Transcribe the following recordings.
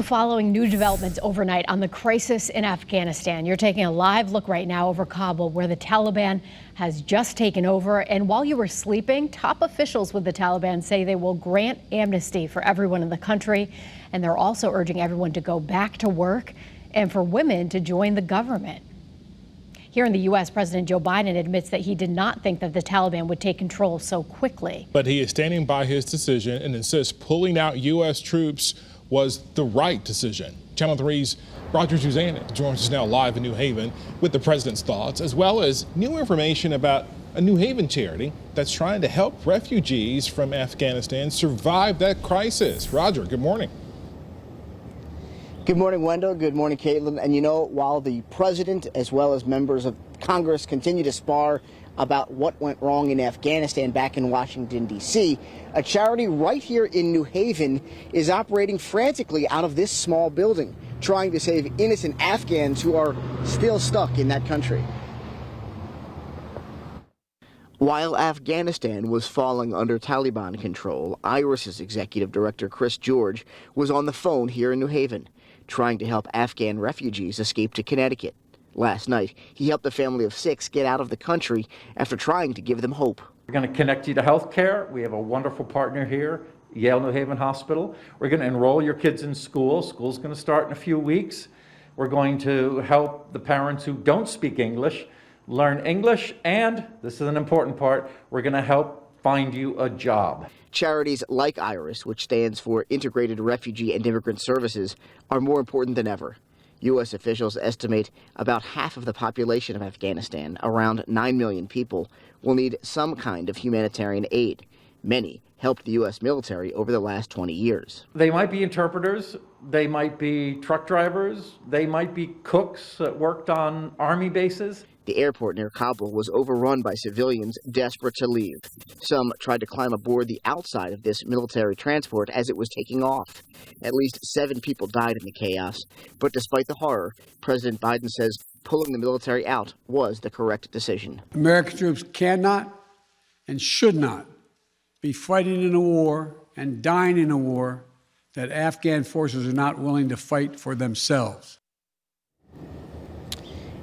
Following new developments overnight on the crisis in Afghanistan, you're taking a live look right now over Kabul, where the Taliban has just taken over. And while you were sleeping, top officials with the Taliban say they will grant amnesty for everyone in the country. And they're also urging everyone to go back to work and for women to join the government. Here in the U.S., President Joe Biden admits that he did not think that the Taliban would take control so quickly. But he is standing by his decision and insists pulling out U.S. troops was the right decision. Channel 3's Roger Suzanne joins us now live in New Haven with the president's thoughts, as well as new information about a New Haven charity that's trying to help refugees from Afghanistan survive that crisis. Roger, good morning. Good morning, Wendell. Good morning, Caitlin. And you know, while the president as well as members of Congress continue to spar about what went wrong in Afghanistan back in Washington, D.C., a charity right here in New Haven is operating frantically out of this small building, trying to save innocent Afghans who are still stuck in that country. While Afghanistan was falling under Taliban control, IRIS's executive director, Chris George, was on the phone here in New Haven, trying to help Afghan refugees escape to Connecticut. Last night, he helped a family of 6 get out of the country after trying to give them hope. We're going to connect you to health care. We have a wonderful partner here, Yale New Haven Hospital. We're going to enroll your kids in school. School's going to start in a few weeks. We're going to help the parents who don't speak English learn English, and this is an important part, we're going to help find you a job. Charities like IRIS, which stands for Integrated Refugee and Immigrant Services, are more important than ever. U.S. officials estimate about half of the population of Afghanistan, around 9 million people, will need some kind of humanitarian aid. Many helped the U.S. military over the last 20 years. They might be interpreters, they might be truck drivers, they might be cooks that worked on army bases. The airport near Kabul was overrun by civilians desperate to leave. Some tried to climb aboard the outside of this military transport as it was taking off. At least 7 people died in the chaos. But despite the horror, President Biden says pulling the military out was the correct decision. American troops cannot and should not be fighting in a war and dying in a war that Afghan forces are not willing to fight for themselves.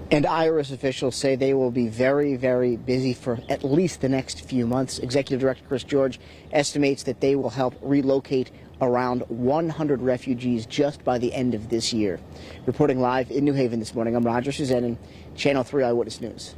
And IRIS officials say they will be very, very busy for at least the next few months. Executive Director Chris George estimates that they will help relocate around 100 refugees just by the end of this year. Reporting live in New Haven this morning, I'm Roger Suzanne, Channel 3 Eyewitness News.